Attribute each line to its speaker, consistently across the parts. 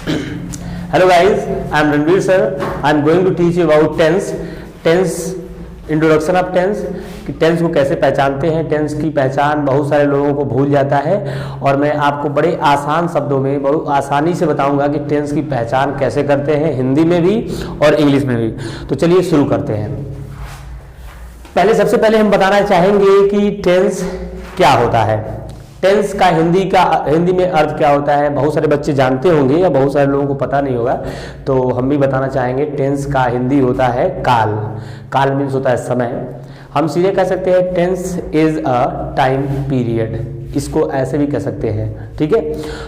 Speaker 1: Hello guys, I am Ranveer sir. I am going to teach you about tense, introduction of tense कि tense को कैसे पहचानते हैं। Tense की पहचान बहुत सारे लोगों को भूल जाता है और मैं आपको बड़े आसान शब्दों में बहुत आसानी से बताऊंगा कि टेंस की पहचान कैसे करते हैं, हिंदी में भी और इंग्लिश में भी। तो चलिए शुरू करते हैं। सबसे पहले हम बताना चाहेंगे कि टेंस क्या होता है। टेंस का हिंदी में अर्थ क्या होता है, बहुत सारे बच्चे जानते होंगे या बहुत सारे लोगों को पता नहीं होगा, तो हम भी बताना चाहेंगे। टेंस का हिंदी होता है काल। काल मीन्स होता है समय। हम सीधे कह सकते हैं tense is a time period, इसको ऐसे भी कह सकते हैं। ठीक है,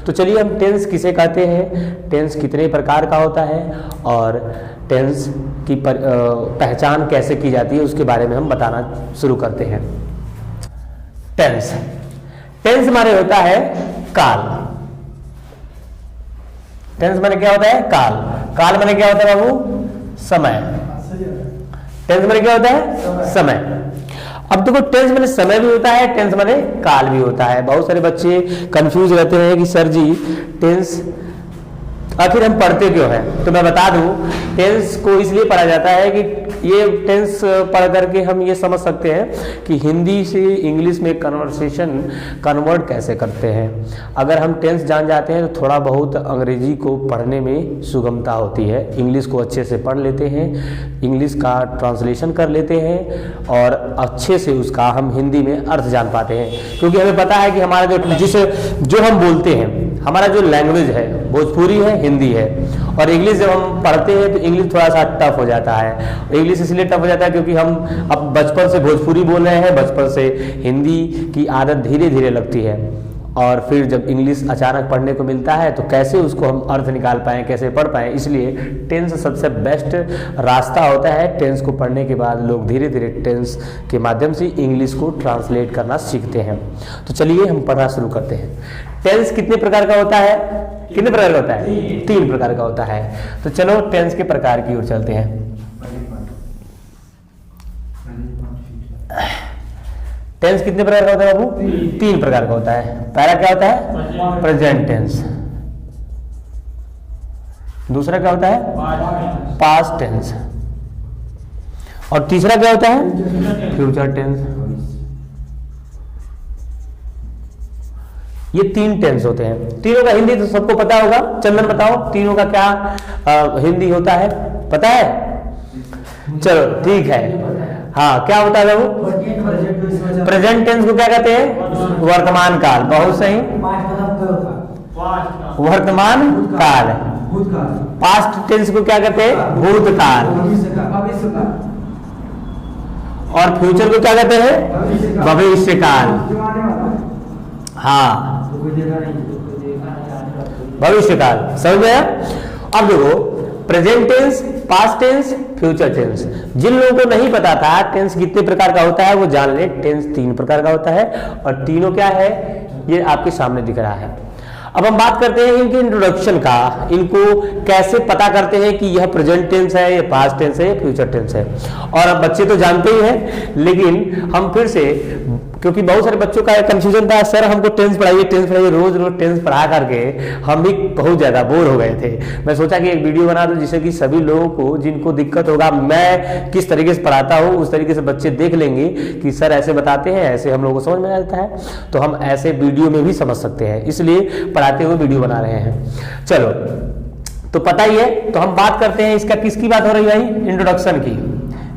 Speaker 1: तो चलिए हम टेंस किसे कहते हैं, टेंस कितने प्रकार का होता है और टेंस की पहचान कैसे की जाती है उसके बारे में हम बताना शुरू करते हैं। टेंस माने होता है काल। टेंस माने क्या होता है, काल। काल माने क्या होता है बाबू, समय। टेंस माने क्या होता है, समय। अब देखो टेंस माने समय भी होता है, टेंस माने काल भी होता है। बहुत सारे बच्चे कंफ्यूज रहते हैं कि सर जी टेंस आखिर हम पढ़ते क्यों हैं। तो मैं बता दूं, टेंस को इसलिए पढ़ा जाता है कि ये टेंस पढ़ करके हम ये समझ सकते हैं कि हिंदी से इंग्लिश में कन्वर्सेशन कन्वर्ट कैसे करते हैं। अगर हम टेंस जान जाते हैं तो थोड़ा बहुत अंग्रेजी को पढ़ने में सुगमता होती है, इंग्लिश को अच्छे से पढ़ लेते हैं, इंग्लिश का ट्रांसलेशन कर लेते हैं और अच्छे से उसका हम हिंदी में अर्थ जान पाते हैं। क्योंकि हमें पता है कि हमारा जो हम बोलते हैं, हमारा जो लैंग्वेज है भोजपुरी है, हिंदी है, और इंग्लिश जब हम पढ़ते हैं तो इंग्लिश थोड़ा सा टफ हो जाता है। इंग्लिश इसलिए टफ हो जाता है क्योंकि हम अब बचपन से भोजपुरी बोल रहे हैं, बचपन से हिंदी की आदत धीरे धीरे लगती है और फिर जब इंग्लिश अचानक पढ़ने को मिलता है तो कैसे उसको हम अर्थ निकाल पाएँ, कैसे पढ़ पाएँ। इसलिए टेंस सबसे बेस्ट रास्ता होता है। टेंस को पढ़ने के बाद लोग धीरे धीरे टेंस के माध्यम से इंग्लिश को ट्रांसलेट करना सीखते हैं। तो चलिए हम पढ़ना शुरू करते हैं। टेंस कितने प्रकार का होता है, कितने प्रकार का होता है, 3 प्रकार का होता है। तो चलो टेंस के प्रकार की ओर चलते हैं। टेंस कितने प्रकार का होता है बाबू, 3 प्रकार का होता है। पहला क्या होता है, प्रेजेंट टेंस। दूसरा क्या होता है, पास्ट टेंस। और तीसरा क्या होता है, फ्यूचर टेंस। ये 3 टेंस होते हैं। तीनों का हिंदी तो सबको पता होगा। चंदन बताओ तीनों का क्या हिंदी होता है, पता है? चलो ठीक है। हाँ, क्या होता है बाबू, प्रेजेंट टेंस को क्या कहते हैं, वर्तमान काल। बहुत सही, वर्तमान काल। पास्ट टेंस को क्या कहते हैं, भूतकाल। और फ्यूचर को क्या कहते हैं, भविष्यकाल। हाँ, भविष्यकाल। समझ गया? अब देखो present tense, past tense, future tense. जिन लोगों को नहीं पता था टेंस कितने प्रकार का होता है वो जान ले। टेंस 3 प्रकार का होता है और तीनों क्या है ये आपके सामने दिख रहा है। अब हम बात करते हैं इनके इंट्रोडक्शन का। इनको कैसे पता करते हैं कि यह प्रेजेंट टेंस है, ये पास्ट टेंस है, ये फ्यूचर टेंस है। और अब बच्चे तो जानते ही हैं, लेकिन हम फिर से, क्योंकि बहुत सारे बच्चों का कंफ्यूजन था, सर हमको टेंस पढ़ाइए, टेंस पढ़ाइए। रोज रोज टेंस पढ़ा करके हम भी बहुत ज्यादा बोर हो गए थे। मैं सोचा कि एक वीडियो बना दूं जिससे कि सभी लोगों को जिनको दिक्कत होगा, मैं किस तरीके से पढ़ाता हूं उस तरीके से बच्चे देख लेंगे कि सर ऐसे बताते हैं, ऐसे हम लोगों को समझ में आता है, तो हम ऐसे वीडियो में भी समझ सकते हैं, इसलिए पढ़ाते हुए वीडियो बना रहे हैं। चलो, तो पता ही है, तो हम बात करते हैं इसका। किसकी बात हो रही है भाई, इंट्रोडक्शन की।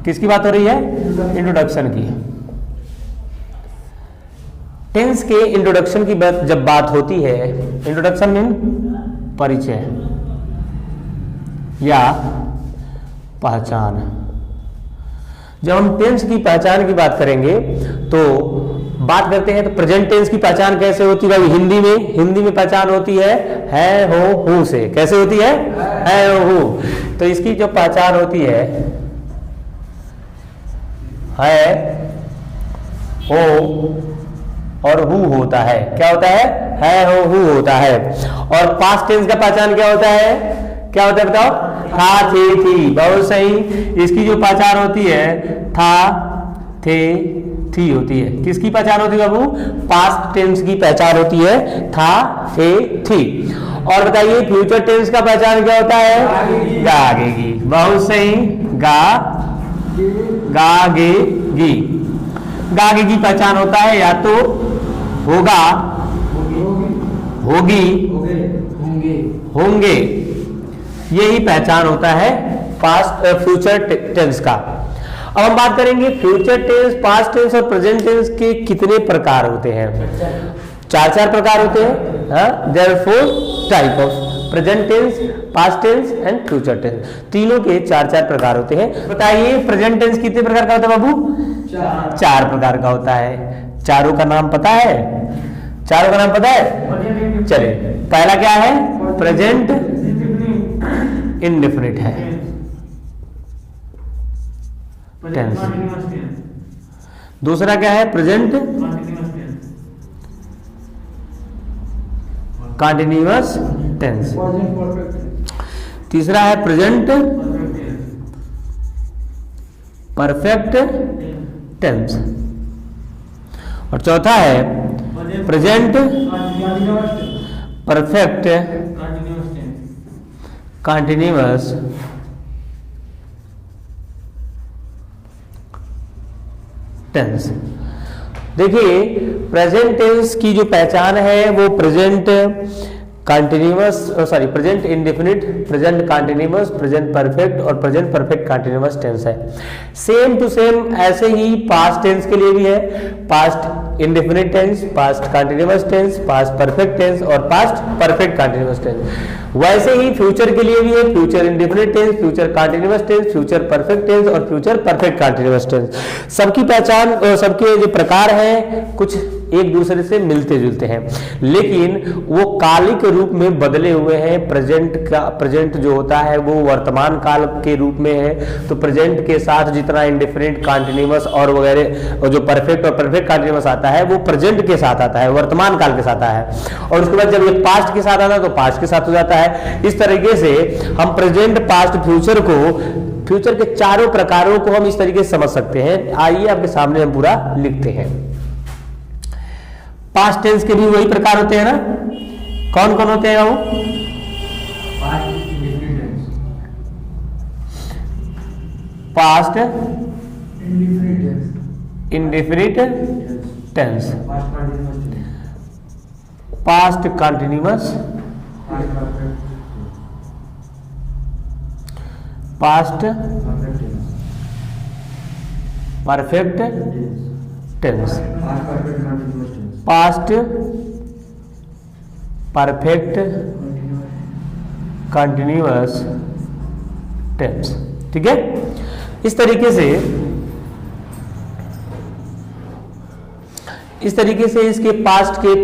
Speaker 1: किसकी बात हो रही है, इंट्रोडक्शन की। टेंस के इंट्रोडक्शन की जब बात होती है, इंट्रोडक्शन मीन परिचय या पहचान। जब हम टेंस की पहचान की बात करेंगे तो बात करते हैं तो प्रेजेंट टेंस की पहचान कैसे होती है? हिंदी में पहचान होती है हो हूं से। कैसे होती है हो हूं। तो इसकी जो पहचान होती है हो और हु होता है। क्या होता है हो हु होता है। और पास्ट टेंस का पहचान क्या होता है, क्या होता है बताओ, था थे थी। बहुत सही। इसकी जो पहचान होती है था थे थी होती है। किसकी पहचान होती है बाबू, पास्ट टेंस की पहचान होती है था थे थी। और बताइए फ्यूचर टेंस का पहचान क्या होता है? गागेगी। बहुत सही, गागेगी। गागे की पहचान होता है या तो होगा, होगी, होंगे, यही पहचान होता है पास्ट फ्यूचर टेंस का। अब हम बात करेंगे फ्यूचर टेंस, पास्ट टेंस और प्रेजेंट टेंस के कितने प्रकार होते हैं? चार प्रकार होते हैं। There are 4 type of present tense, past tense and future tense. तीनों के चार प्रकार होते हैं। बताइए प्रेजेंट टेंस कितने प्रकार का होता है बाबू? 4 प्रकार का होता है। चारों का नाम पता है? चारों का नाम पता है? चलिए, पहला क्या है? प्रेजेंट इंडेफिनिट है टेंस। दूसरा क्या है? Present continuous tense. तीसरा है प्रेजेंट परफेक्ट टेंस। और चौथा है प्रेजेंट परफेक्ट कंटीन्यूअस टेंस। देखिए प्रेजेंट टेंस की जो पहचान है वो present continuous, sorry present indefinite, present continuous, present perfect और प्रेजेंट परफेक्ट कंटीन्यूअस टेंस है। सेम टू सेम ऐसे ही पास्ट टेंस के लिए भी है। Past indefinite tense, past continuous tense, past perfect tense और पास्ट परफेक्ट कंटीन्यूअस टेंस। वैसे ही फ्यूचर के लिए भी है। Future indefinite tense, future continuous tense, future perfect tense और फ्यूचर परफेक्ट कंटीन्यूअस टेंस। सबकी पहचान, सबके जो प्रकार हैं कुछ एक दूसरे से मिलते जुलते हैं, लेकिन वो कालिक रूप में बदले हुए हैं। प्रेजेंट जो होता है वो वर्तमान काल के रूप में है, तो प्रेजेंट के साथ जितना इंडेफिनिट, कंटीन्यूअस और वगैरह, और जो परफेक्ट और परफेक्ट कंटीन्यूअस आता है वो प्रेजेंट के साथ आता है, वर्तमान काल के साथ आता है। और उसके बाद जब ये पास्ट के साथ आता है तो पास्ट के साथ हो जाता है। इस तरीके से हम प्रेजेंट, पास्ट, फ्यूचर के चारों प्रकारों को हम इस तरीके से समझ सकते हैं। आइए आपके सामने हम पूरा लिखते हैं। पास्ट टेंस के भी वही प्रकार होते हैं ना? कौन कौन होते हैं वो? Past indefinite tense, past continuous, past perfect tense, past perfect continuous tense. ठीक है, इस तरीके से इसके पास्ट के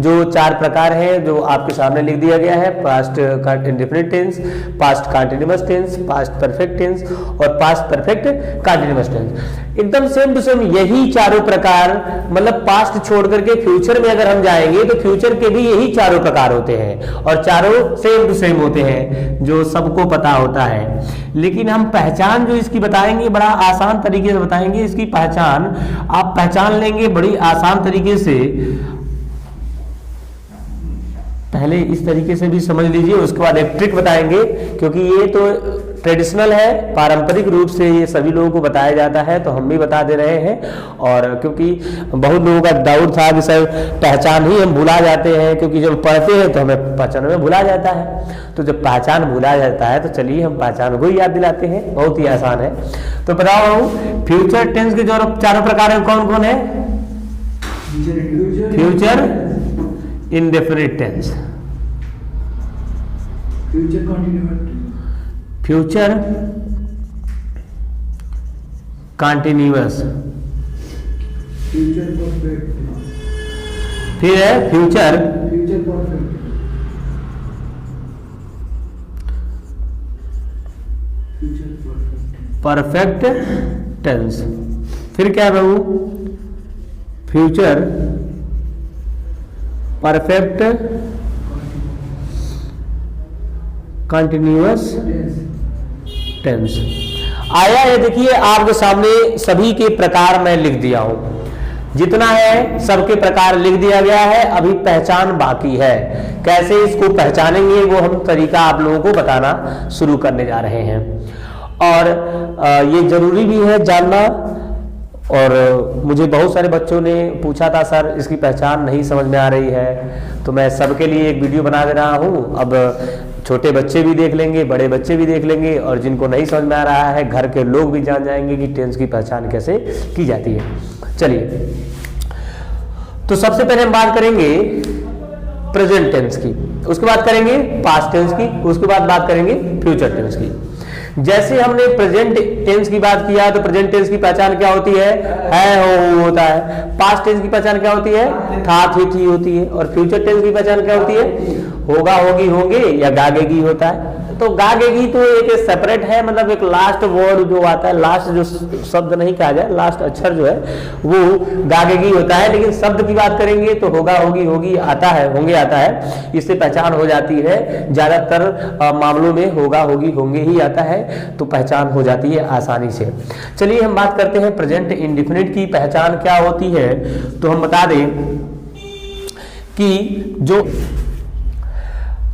Speaker 1: जो 4 प्रकार हैं जो आपके सामने लिख दिया गया है। Past indefinite tense, past continuous tense, past perfect tense और पास्ट परफेक्ट कंटीन्यूअस टेंस। एकदम सेम टू सेम यही चारों प्रकार, मतलब पास्ट छोड़ करके फ्यूचर में अगर हम जाएंगे तो फ्यूचर के भी यही चारों प्रकार होते हैं और चारों सेम टू सेम होते हैं, जो सबको पता होता है। लेकिन हम पहचान जो इसकी बताएंगे बड़ा आसान तरीके से बताएंगे। इसकी पहचान आप पहचान लेंगे बड़ी आसान तरीके से। पहले इस तरीके से भी समझ लीजिए, उसके बाद एक ट्रिक बताएंगे, क्योंकि ये तो ट्रेडिशनल है, पारंपरिक रूप से ये सभी लोगों को बताया जाता है, तो हम भी बता दे रहे हैं। और क्योंकि बहुत लोगों का डाउट था कि सर पहचान ही हम भुला जाते हैं, क्योंकि जब पढ़ते हैं तो हमें पहचान में भुला जाता है। तो जब पहचान भुला जाता है तो चलिए हम पहचान को ही याद दिलाते हैं, बहुत ही आसान है। तो बताओ फ्यूचर टेंस के जो 4 प्रकार है कौन कौन है? Future indefinite tense, future continuous, फिर है फ्यूचर परफेक्ट टेंस, फिर क्या है बाबू? Future perfect continuous tense. आया है, देखिए आपके सामने सभी के प्रकार मैं लिख दिया हूं। जितना है सबके प्रकार लिख दिया गया है, अभी पहचान बाकी है। कैसे इसको पहचानेंगे वो हम तरीका आप लोगों को बताना शुरू करने जा रहे हैं। और ये जरूरी भी है जानना। और मुझे बहुत सारे बच्चों ने पूछा था सर इसकी पहचान नहीं समझ में आ रही है, तो मैं सबके लिए एक वीडियो बना दे रहा हूँ। अब छोटे बच्चे भी देख लेंगे, बड़े बच्चे भी देख लेंगे, और जिनको नहीं समझ में आ रहा है घर के लोग भी जान जाएंगे कि टेंस की पहचान कैसे की जाती है। चलिए, तो सबसे पहले हम बात करेंगे प्रेजेंट टेंस की, उसके बाद करेंगे पास्ट टेंस की, उसके बाद बात करेंगे फ्यूचर टेंस की। जैसे हमने प्रेजेंट टेंस की बात किया तो प्रेजेंट टेंस की पहचान क्या होती है हो होता है। पास्ट टेंस की पहचान क्या होती है था थी होती है। और फ्यूचर टेंस की पहचान क्या होती है होगा होगी होंगे या गागेगी होता है। तो गागेगी तो एक सेपरेट है, मतलब एक लास्ट वर्ड जो आता है, लास्ट जो शब्द नहीं कहा जाए, लास्ट अक्षर जो है वो गागेगी होता है। लेकिन शब्द की बात करेंगे तो होगा होगी होगी आता है, होंगे आता है, इससे पहचान हो जाती है। ज्यादातर मामलों में होगा होगी होंगे ही आता है, तो पहचान हो जाती है आसानी से। चलिए हम बात करते हैं प्रेजेंट इंडेफिनिट की पहचान क्या होती है। तो हम बता दें कि जो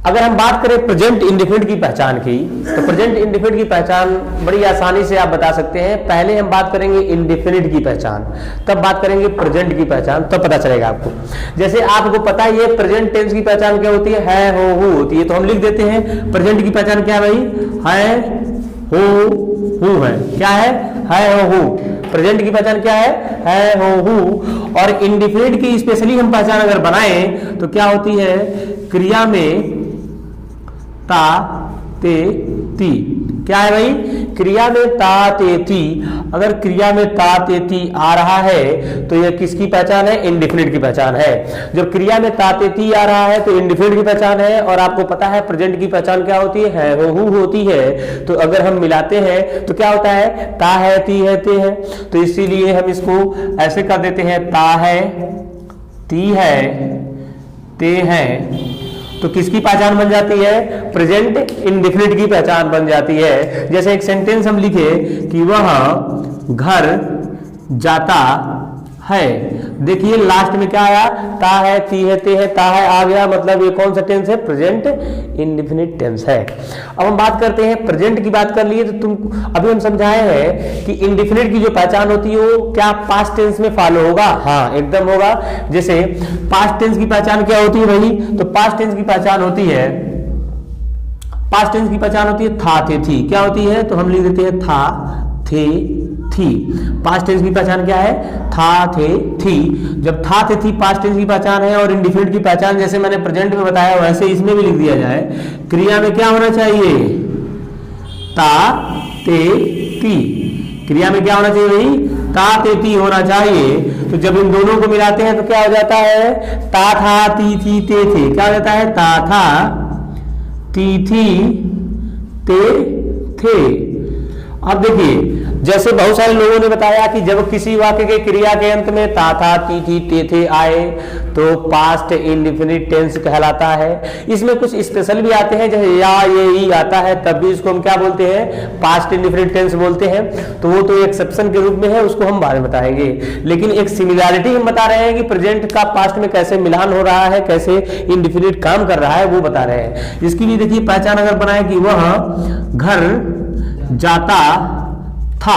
Speaker 1: अगर हम बात करें प्रेजेंट इंडेफिनिट की पहचान की, तो प्रेजेंट इंडेफिनिट की पहचान बड़ी आसानी से आप बता सकते हैं। पहले हम बात करेंगे इंडेफिनिट की पहचान, तब बात करेंगे प्रेजेंट की पहचान, तब पता चलेगा आपको। जैसे आपको पता ही है प्रेजेंट टेंस की पहचान क्या होती है हो होती है, तो हम लिख देते हैं प्रेजेंट की पहचान क्या है भाई हो है। क्या है हो। प्रेजेंट की पहचान क्या है हो। और इंडेफिनिट की स्पेशली हम पहचान अगर बनाएं तो क्या होती है क्रिया में ता ते ती। क्या है भाई क्रिया में ता ते ती। अगर क्रिया में ता ते ती आ रहा है तो यह किसकी पहचान है इंडेफिनिट की पहचान है। जब क्रिया में ता ते ती आ रहा है तो इंडेफिनिट की पहचान है। और आपको पता है प्रेजेंट की पहचान क्या होती है हो होती है। तो अगर हम मिलाते हैं तो क्या होता है ता है ती है ते है। तो इसीलिए हम इसको ऐसे कर देते हैं ता है ती है ते है। तो किसकी पहचान बन जाती है प्रेजेंट इंडेफिनिट की पहचान बन जाती है। जैसे एक सेंटेंस हम लिखे कि वह घर जाता है, देखिए लास्ट में क्या आया ता है ती है ते है, ता है आ गया, मतलब ये कौन सा टेंस है प्रेजेंट इंडेफिनिट टेंस है। अब हम बात करते हैं प्रेजेंट की बात कर लिए, तो तुम अभी हम समझाए हैं कि इंडेफिनिट की जो पहचान होती है वो क्या पास्ट टेंस में फॉलो होगा। हाँ एकदम होगा। जैसे पास्ट टेंस की पहचान क्या होती है भाई, तो पास्ट टेंस की पहचान होती है था थे थी। क्या होती है तो हम लिख देते हैं था थे थी। पास्ट टेंस की पहचान क्या है था थे थी। जब था थे थी पास्ट टेंस की पहचान है, और इंडेफिनिट की पहचान जैसे मैंने प्रेजेंट में बताया वैसे इसमें भी लिख दिया जाए। क्रिया में क्या होना चाहिए ता ते ती। क्रिया में क्या होना चाहिए भाई ता ते ती होना चाहिए। तो जब इन दोनों को मिलाते हैं तो क्या हो जाता है ता था ती थी ते थे। क्या हो जाता है ता था ती थी ते थे। अब देखिए जैसे बहुत सारे लोगों ने बताया कि जब किसी वाक्य के क्रिया के अंत में ता था ती थी ते थे आए तो पास्ट इंडेफिनिट टेंस कहलाता है। इसमें कुछ स्पेशल भी आते हैं, जैसे या ये ही आता है तब भी इसको हम क्या बोलते हैं पास्ट इंडेफिनिट टेंस बोलते हैं। तो वो तो एक्सेप्शन के रूप में है, उसको हम बाद में बताएंगे। लेकिन एक सिमिलैरिटी हम बता रहे हैं कि प्रेजेंट का पास्ट में कैसे मिलान हो रहा है, कैसे इंडेफिनिट काम कर रहा है वो बता रहे हैं। इसकी भी देखिए पहचान अगर बनाए कि वह घर जाता था,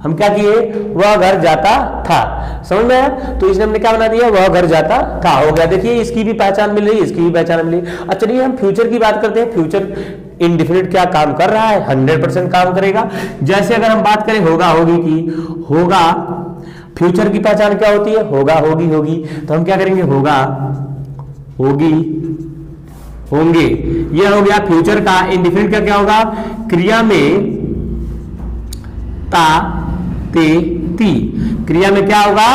Speaker 1: हम क्या किए वह घर जाता था, समझ में आया। तो इसने हमने क्या बना दिया वह घर जाता था हो गया। देखिए इसकी भी पहचान मिल रही, इसकी भी पहचान मिल रही। अच्छा चलिए हम फ्यूचर की बात करते हैं। फ्यूचर इंडेफिनिट क्या काम कर रहा है 100% काम करेगा। जैसे अगर हम बात करें होगा होगी की, होगा फ्यूचर की पहचान क्या होती है होगा होगी होगी। तो हम क्या करेंगे होगा होगी होंगे, यह हो गया फ्यूचर का। इंडेफिनिट का क्या होगा क्रिया में ता ते ती। क्रिया में क्या होगा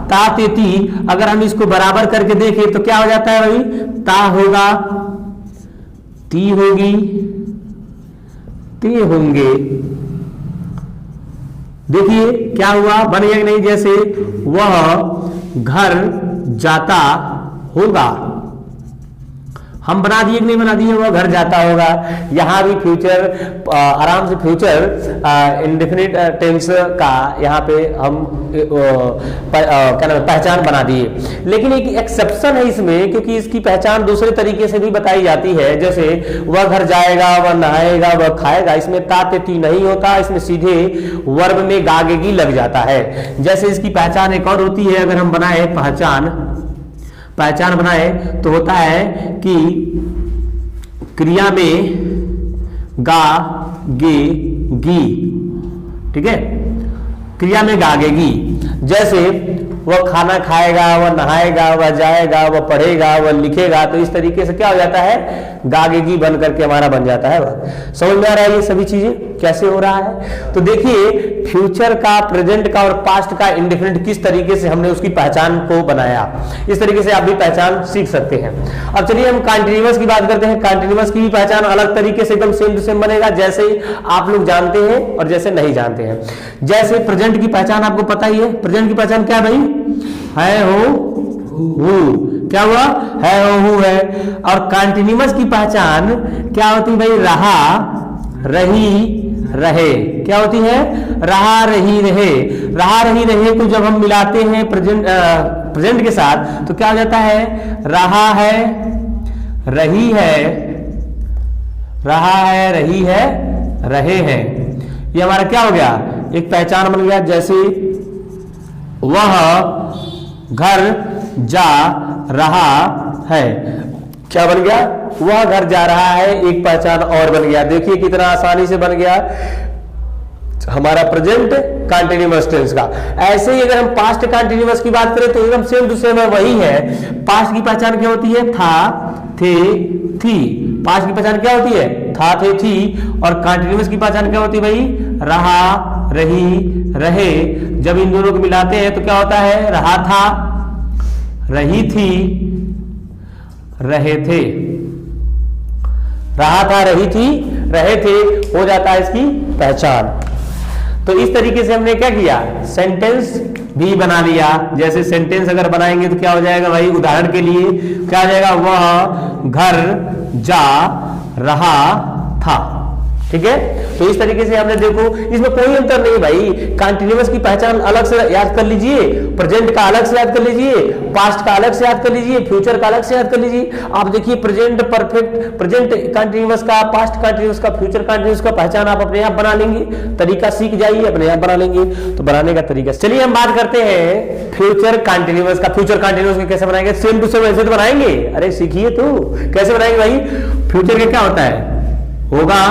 Speaker 1: ता ते ती। अगर हम इसको बराबर करके देखें तो क्या हो जाता है भाई ता होगा ती होगी ते होंगे। देखिए क्या हुआ बन गया कि नहीं। जैसे वह घर जाता होगा, हम बना दिए कि नहीं बना दिए, वह घर जाता होगा। यहाँ भी फ्यूचर आराम से फ्यूचर इंडेफिनिट टेंस का यहाँ पे हम क्या नाम पहचान बना दिए। लेकिन एक एक्सेप्शन है इसमें, क्योंकि इसकी पहचान दूसरे तरीके से भी बताई जाती है। जैसे वह घर जाएगा, वह नहाएगा, वह खाएगा, इसमें ता ते ती नहीं होता, इसमें सीधे वर्ब में गागेगी लग जाता है। जैसे इसकी पहचान एक और होती है, अगर हम बनाए पहचान बनाए तो होता है कि क्रिया में गा गे गी, ठीक है, क्रिया में गागेगी। जैसे वह खाना खाएगा, वह नहाएगा, वह जाएगा, वह पढ़ेगा, वह लिखेगा, तो इस तरीके से क्या हो जाता है, गागेगी बन करके हमारा बन जाता है। वह समझ में आ रहा है ये सभी चीजें कैसे हो रहा है। तो देखिए फ्यूचर का, प्रेजेंट का और पास्ट का इंडेफिनिट किस तरीके से हमने उसकी पहचान को बनाया, इस तरीके से आप भी पहचान सीख सकते हैं। अब चलिए हम कॉन्टिन्यूअस की बात करते हैं। कॉन्टिन्यूअस की भी पहचान अलग तरीके से एकदम सेम टू सेम बनेगा, जैसे आप लोग जानते हैं और जैसे नहीं जानते हैं। जैसे प्रेजेंट की पहचान आपको पता ही है। प्रेजेंट की पहचान क्या भाई, है, हो, हु। क्या हुआ, है, हो, हु है। और कॉन्टिन्यूअस की पहचान क्या होती है भाई, रहा, रही, रहे। क्या होती है, रहा, रही, रहे। रहा, रही, रहे को जब हम मिलाते हैं प्रेजेंट के साथ तो क्या हो जाता है, रहा है, रही है, रहा है, रही है, रहे हैं। ये हमारा क्या हो गया, एक पहचान बन गया। जैसे वह घर जा रहा है, क्या बन गया, वह घर जा रहा है, एक पहचान और बन गया। देखिए कितना आसानी से बन गया हमारा प्रेजेंट कंटीन्यूअस टेंस का। ऐसे ही अगर हम पास्ट कंटीन्यूअस की बात करें तो एकदम सेम टू सेम वही है। पास्ट की पहचान क्या होती है, था, थे, थी। पास्ट की पहचान क्या होती है, था, थे, थी। और कंटीन्यूअस की पहचान क्या होती है भाई, रहा, रही, रहे। जब इन दोनों को मिलाते हैं तो क्या होता है, रहा था, रही थी, रहे थे। रहा था, रही थी, रहे थे हो जाता है इसकी पहचान। तो इस तरीके से हमने क्या किया, सेंटेंस भी बना लिया। जैसे सेंटेंस अगर बनाएंगे तो क्या हो जाएगा भाई, उदाहरण के लिए क्या हो जाएगा, वह घर जा रहा था। ठीक है, तो इस तरीके से हमने देखो, इसमें कोई अंतर नहीं भाई। कंटीन्यूअस की पहचान अलग से याद कर लीजिए, प्रेजेंट का अलग से याद कर लीजिए, पास्ट का अलग से याद कर लीजिए, फ्यूचर का अलग से याद कर लीजिए। आप देखिए प्रेजेंट परफेक्ट, प्रेजेंट कंटीन्यूअस का, पास्ट कंटीन्यूअस का, फ्यूचर कंटीन्यूअस का पहचान आप अपने आप बना लेंगे। तरीका सीख जाइए, अपने आप बना लेंगे। तो बनाने का तरीका, चलिए हम बात करते हैं फ्यूचर कंटीन्यूअस का। फ्यूचर कंटीन्यूअस का कैसे बनाएंगे, सेम टू सेम ऐसे तो बनाएंगे। अरे सीखिए तो कैसे बनाएंगे भाई। फ्यूचर का क्या होता है, होगा,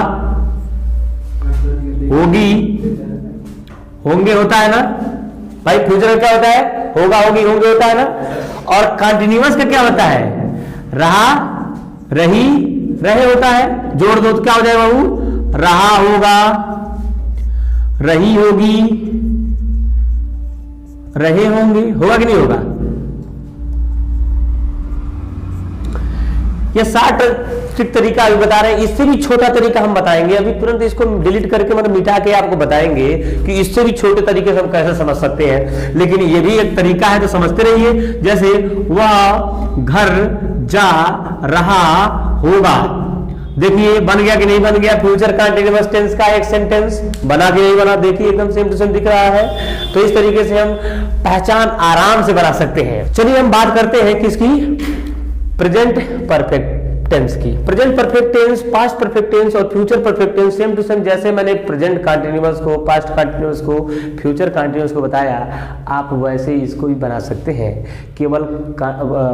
Speaker 1: होगी, होंगे होता है ना भाई। फ्यूचर का क्या होता है, होगा, होगी, होंगे होता है ना। और कंटीन्यूअस का क्या होता है, रहा, रही, रहे होता है। जोड़ दो तो क्या हो जाएगा बाबू, रहा होगा, रही होगी, रहे होंगे। होगा कि नहीं होगा। ये 60 तरीका अभी बता रहे हैं, इससे भी छोटा तरीका हम बताएंगे। अभी तुरंत इसको डिलीट करके मतलब मिटा के आपको बताएंगे कि इससे भी छोटे तरीके से हम कैसे समझ सकते हैं। लेकिन ये भी एक तरीका है, तो समझते रहिए। जैसे वह घर जा रहा होगा, देखिए बन गया कि नहीं बन गया। फ्यूचर कंटीन्यूअस टेंस का एक सेंटेंस बना के नहीं बना, देखिए एकदम सेम टू सेम दिख रहा है। तो इस तरीके से हम पहचान आराम से बना सकते हैं। चलिए हम बात करते हैं किसकी, प्रेजेंट परफेक्ट टेंस की। Present perfect tense, past perfect tense और future perfect tense same to same. जैसे मैंने प्रेजेंट कंटीन्यूअस को, पास्ट कंटीन्यूअस को, फ्यूचर कंटीन्यूअस को बताया, आप वैसे ही इसको भी बना सकते हैं। केवल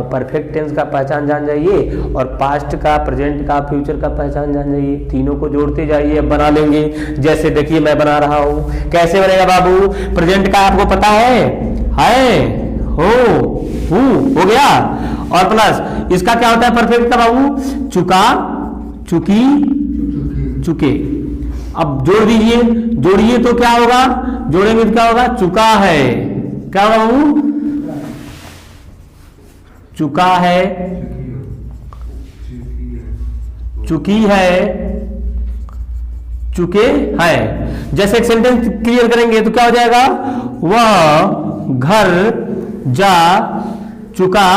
Speaker 1: परफेक्ट टेंस का पहचान जान जाइए और पास्ट का, प्रेजेंट का, फ्यूचर का पहचान जान जाइए। तीनों को जोड़ते जाइए, अब बना लेंगे। जैसे देखिए मैं बना रहा हूं, कैसे बनेगा बाबू। प्रेजेंट का आपको पता है, हो गया। और प्लस इसका क्या होता है परफेक्ट का बाबू, चुका, चुकी, चुके। अब जोड़ दीजिए, जोड़िए तो क्या होगा, जोड़ेंगे तो क्या होगा, चुका है। क्या बाबू, चुका है, चुकी है, चुके हैं। जैसे एक सेंटेंस क्लियर करेंगे तो क्या हो जाएगा, वह घर जा चुका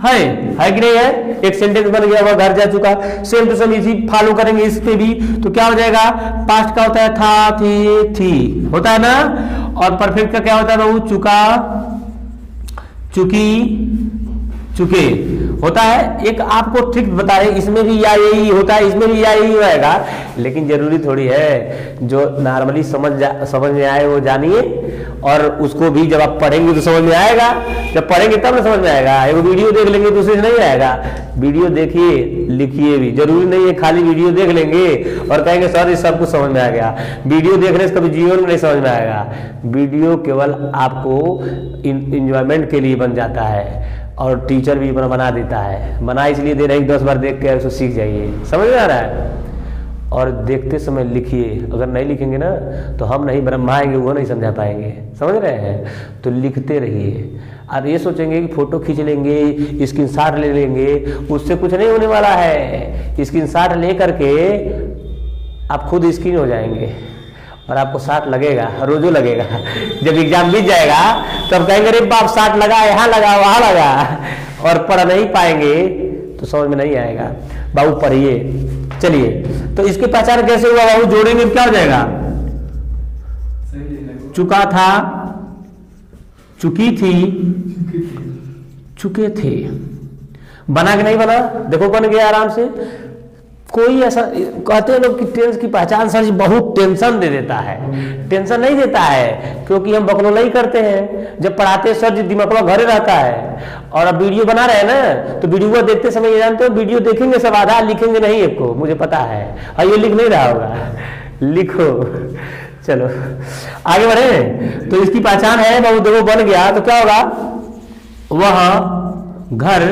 Speaker 1: है कि नहीं है, एक सेंटेंस बन गया, वह घर जा चुका। सेम टू सेम इसी फॉलो करेंगे इस पे भी, तो क्या हो जाएगा, पास्ट का होता है था, थी होता है ना, और परफेक्ट का क्या होता है बाबू, चुका, चुकी, चुके होता है। एक आपको ट्रिक बता रहे, इसमें भी या यही होता है, इसमें भी या यही होएगा, लेकिन जरूरी थोड़ी है, जो नॉर्मली समझ में आए वो जानिए, और उसको भी जब आप पढ़ेंगे तो समझ में आएगा, जब पढ़ेंगे तब ना समझ में आएगा। एक वीडियो देख लेंगे तो उससे नहीं आएगा, वीडियो देखिए, लिखिए भी, जरूरी नहीं है खाली वीडियो देख लेंगे और कहेंगे सर ये सब कुछ समझ में आ गया। वीडियो देखने से कभी जीवन में नहीं समझ में आएगा, वीडियो केवल आपको इंजॉयमेंट के लिए बन जाता है, और टीचर भी बना देता है, बना इसलिए दे रहे हैं 10 बार देख के उसको सीख जाइए, समझ में आ रहा है। और देखते समय लिखिए, अगर नहीं लिखेंगे ना तो हम नहीं ब्रह्माएंगे, वो नहीं समझा पाएंगे, समझ रहे हैं, तो लिखते रहिए। और ये सोचेंगे कि फोटो खींच लेंगे, स्क्रीनशॉट ले लेंगे, उससे कुछ नहीं होने वाला है। स्क्रीनशॉट ले करके आप खुद स्क्रीन हो जाएंगे और आपको 60 लगेगा, रोजो लगेगा। जब एग्जाम बीत जाएगा तब कहेंगे अरे बाप 60 लगा, यहाँ लगा, वहां लगा, और पढ़ नहीं पाएंगे तो समझ में नहीं आएगा। बाबू पढ़िए। चलिए, तो इसकी पहचान कैसे हुआ बाबू, जोड़ेंगे क्या हो जाएगा, चुका था, चुकी थी, चुके थे। बना कि नहीं बना, देखो बन गया आराम से। कोई ऐसा कहते हैं लोग कि टेंस की पहचान सर जी बहुत टेंशन दे देता है, टेंशन नहीं देता है, क्योंकि हम बकलोला ही करते हैं। जब पढ़ाते सर जी दिमाग घरे रहता है, और अब वीडियो बना रहे हैं ना, तो वीडियो देखते समय ये जानते हो, वीडियो देखेंगे सब, आधा लिखेंगे नहीं, एक को मुझे पता है, और ये लिख नहीं रहा होगा, लिखो। चलो आगे बढ़े। तो इसकी पहचान है बाबू, देखो बन गया तो क्या होगा, वह घर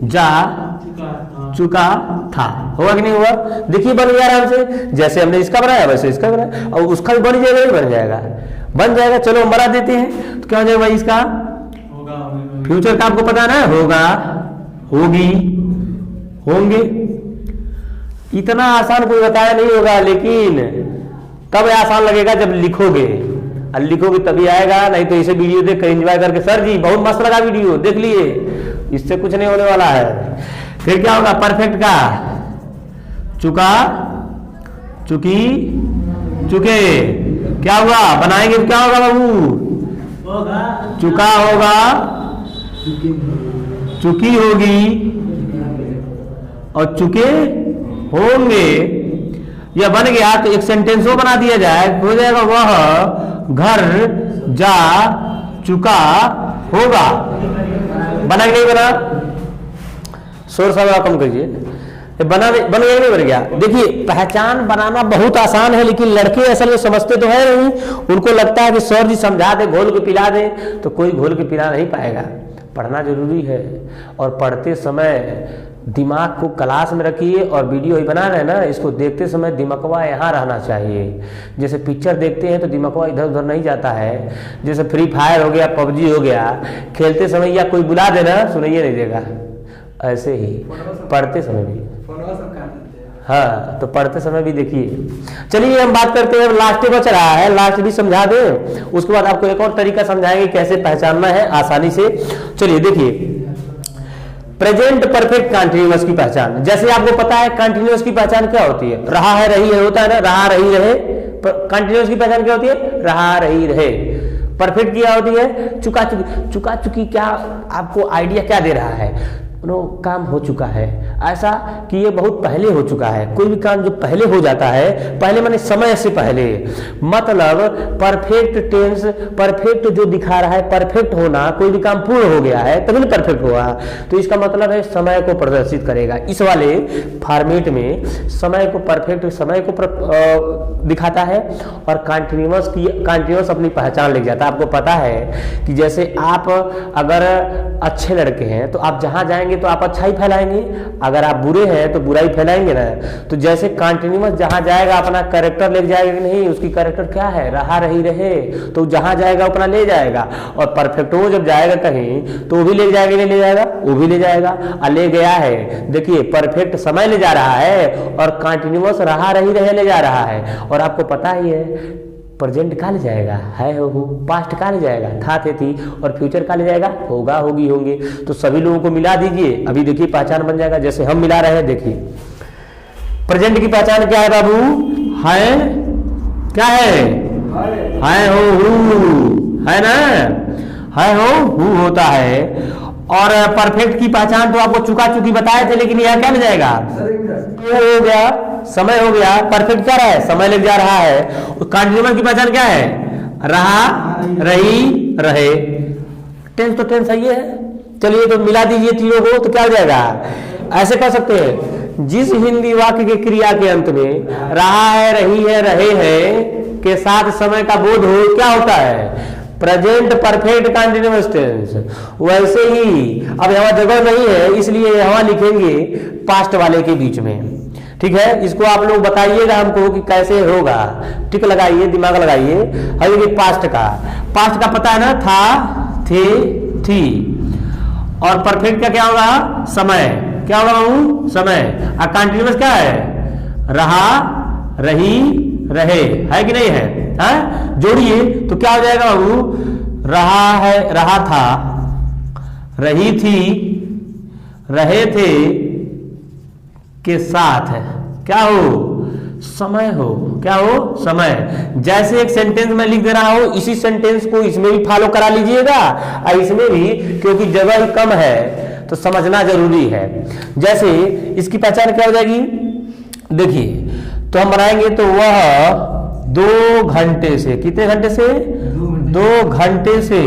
Speaker 1: जा चुका था, हुआ कि नहीं हुआ, देखिए बन गया आराम से। जैसे हमने इसका बनाया वैसे इसका बनाया, और उसका भी बन जाएगा, बन जाएगा, बन जाएगा। चलो हम बना देते हैं, तो क्या हो जाएगा भाई, इसका फ्यूचर का आपको पता ना, होगा, होगी, होंगे। इतना आसान कोई बताया नहीं होगा, लेकिन तब आसान लगेगा जब लिखोगे, और लिखोगे तभी आएगा, नहीं तो इसे वीडियो देख कर एंजॉय करके सर जी बहुत मस्त लगा वीडियो, देख लिए, इससे कुछ नहीं होने वाला है। फिर क्या होगा, परफेक्ट का चुका, चुकी, चुके, क्या हुआ, बनाएंगे तो क्या होगा बाबू, चुका होगा, चुकी होगी, और चुके होंगे। यह बन गया तो एक सेंटेंस वो बना दिया जाए, हो जाएगा वह घर जा चुका होगा। बना कि नहीं बना, शोर शराबा कम कीजिए, बन गया नहीं बन गया। देखिए पहचान बनाना बहुत आसान है, लेकिन लड़के असल में समझते तो है नहीं, उनको लगता है कि सर जी समझा दे, घोल के पिला दे, तो कोई घोल के पिला नहीं पाएगा। पढ़ना जरूरी है, और पढ़ते समय दिमाग को क्लास में रखिए, और वीडियो ही बना रहे हैं ना, इसको देखते समय दिमागवा यहाँ रहना चाहिए। जैसे पिक्चर देखते हैं तो दिमागवा इधर उधर नहीं जाता है, जैसे फ्री फायर हो गया, पबजी हो गया, खेलते समय या कोई बुला देना सुनाइए नहीं देगा, ऐसे ही पढ़ते समय भी, हाँ, तो पढ़ते समय भी देखिए। चलिए हम बात करते हैं, लास्ट बच रहा है, लास्ट भी समझा दें, उसके बाद आपको एक और तरीका समझाएंगे कैसे पहचानना है आसानी से। चलिए देखिए, प्रेजेंट परफेक्ट कंटीन्यूअस की पहचान। जैसे आपको पता है कंटीन्यूअस की पहचान क्या होती है, रहा है, रही है, होता है ना, रहा रही रहे। कंटीन्यूअस की पहचान क्या होती है, रहा रही रहे। परफेक्ट क्या होती है, चुका चुकी। चुका चुकी क्या आपको आइडिया क्या दे रहा है, काम हो चुका है, ऐसा कि ये बहुत पहले हो चुका है। कोई भी काम जो पहले हो जाता है, पहले माने समय से पहले, मतलब परफेक्ट टेंस, परफेक्ट जो दिखा रहा है परफेक्ट होना, कोई भी काम पूर्ण हो गया है तभी परफेक्ट हुआ, तो इसका मतलब है समय को प्रदर्शित करेगा। इस वाले फॉर्मेट में समय को परफेक्ट, समय को दिखाता है, और कंटीन्यूअस अपनी पहचान ले जाता है। आपको पता है कि जैसे आप अगर अच्छे लड़के हैं तो आप जहां जाएंगे तो आप अच्छाई फैलाएंगे, अगर आप बुरे हैं तो बुराई फैलाएंगे ना। तो जैसे कंटीन्यूअस जहां जाएगा अपना कैरेक्टर ले जाएगा कि नहीं, उसकी कैरेक्टर क्या है, रहा रही रहे, तो जहां जाएगा अपना ले जाएगा। और परफेक्ट वो जब जाएगा कहीं तो वो भी ले जाएगा, नहीं ले जाएगा, वो भी ले जाएगा, ले गया है। देखिए परफेक्ट समय ले जा रहा है, और कंटीन्यूअस रहा रही रहे ले जा रहा है। और आपको पता ही है प्रेजेंट का ले जाएगा, है हो, पास्ट का ले जाएगा, था थे थी, और फ्यूचर का ले जाएगा, होगा होगी होंगे। तो सभी लोगों को मिला दीजिए, अभी देखिए पहचान बन जाएगा। जैसे हम मिला रहे हैं, देखिए प्रेजेंट की पहचान क्या है बाबू, है, क्या है हो, है ना, है हो होता है। और परफेक्ट की पहचान तो आपको चुका चुकी बताए थे, लेकिन यह क्या ले जाएगा, हो गया, समय हो गया। परफेक्ट क्या रहा है, समय लग जा रहा है। कंटिन्यूअस की पहचान क्या है, रहा, रही, रहे। टेंस तो टेंस सही है। चलिए तो मिला दीजिए तीनों को, तो क्या हो जाएगा, ऐसे कह सकते हैं, जिस हिंदी वाक्य के क्रिया के अंत में रहा है, रही है, रहे हैं के साथ समय का बोध हो, क्या होता है, प्रेजेंट परफेक्ट कंटीन्यूअस टेंस। वैसे ही अब यहाँ जगह नहीं है, इसलिए यहाँ लिखेंगे पास्ट वाले के बीच में। ठीक है, इसको आप लोग बताइएगा हमको कि कैसे होगा, टिक लगाइए, दिमाग लगाइए। है पास्ट का पता है ना, था, थे, थी। और परफेक्ट का क्या होगा, समय, क्या होगा बाबू, समय। और कंटीन्यूअस क्या है, रहा, रही, रहे, है कि नहीं है, जोड़िए तो क्या हो जाएगा बाबू, रहा है, रहा था, रही थी, रहे थे के साथ है, क्या हो, समय हो, क्या हो, समय। जैसे एक सेंटेंस में लिख दे रहा हूं, इसी सेंटेंस को इसमें भी फॉलो करा लीजिएगा, और इसमें भी, क्योंकि जगह ही कम है तो समझना जरूरी है। जैसे इसकी पहचान क्या हो जाएगी, देखिए तो हम बनाएंगे, तो वह 2 घंटे से, कितने घंटे से, 2 घंटे से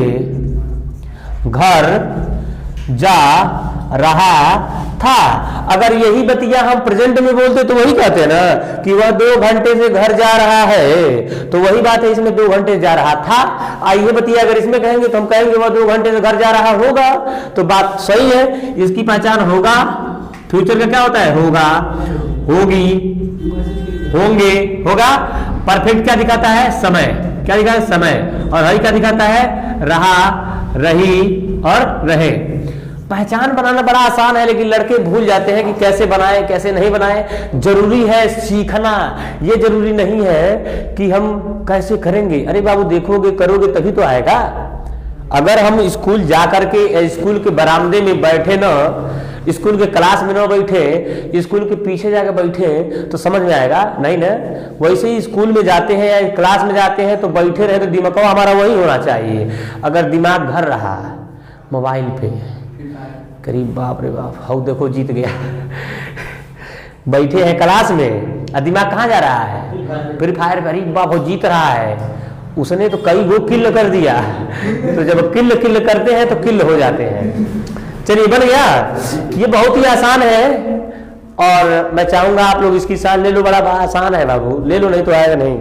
Speaker 1: घर जा रहा था। अगर यही बतिया हम प्रेजेंट में बोलते तो वही कहते हैं ना कि वह 2 घंटे से घर जा रहा है, तो वही बात है, इसमें 2 घंटे जा रहा था। आइए बतिया अगर इसमें कहेंगे तो हम कहेंगे वह 2 घंटे से घर जा रहा होगा, तो बात सही है। इसकी पहचान होगा, फ्यूचर का क्या होता है, होगा, होगी, होंगे, होगा। परफेक्ट क्या दिखाता है, समय, क्या दिखाता है, समय। और हरी क्या दिखाता है, रहा, रही और रहे। पहचान बनाना बड़ा आसान है, लेकिन लड़के भूल जाते हैं कि कैसे बनाए, कैसे नहीं बनाए। जरूरी है सीखना, ये जरूरी नहीं है कि हम कैसे करेंगे। अरे बाबू देखोगे, करोगे तभी तो आएगा। अगर हम स्कूल जा करके, स्कूल के बरामदे में बैठे ना, स्कूल के क्लास में ना बैठे, स्कूल के पीछे जाकर बैठे तो समझ में आएगा नहीं ना। वैसे ही स्कूल में जाते हैं या क्लास में जाते हैं तो बैठे रहे तो दिमाग हमारा वही होना चाहिए। अगर दिमाग घर रहा मोबाइल पे, करीब बाप रे बाप, हाउ देखो जीत गया बैठे हैं क्लास में और दिमाग कहाँ जा रहा है, फ्री फायर, करीब बाप जीत रहा है, उसने तो कई गो किल कर दिया तो जब किल करते हैं तो किल हो जाते हैं। चलिए बन गया, ये बहुत ही आसान है और मैं चाहूंगा आप लोग इसकी साथ ले लो। बड़ा आसान है बाबू, ले लो, नहीं तो आएगा नहीं।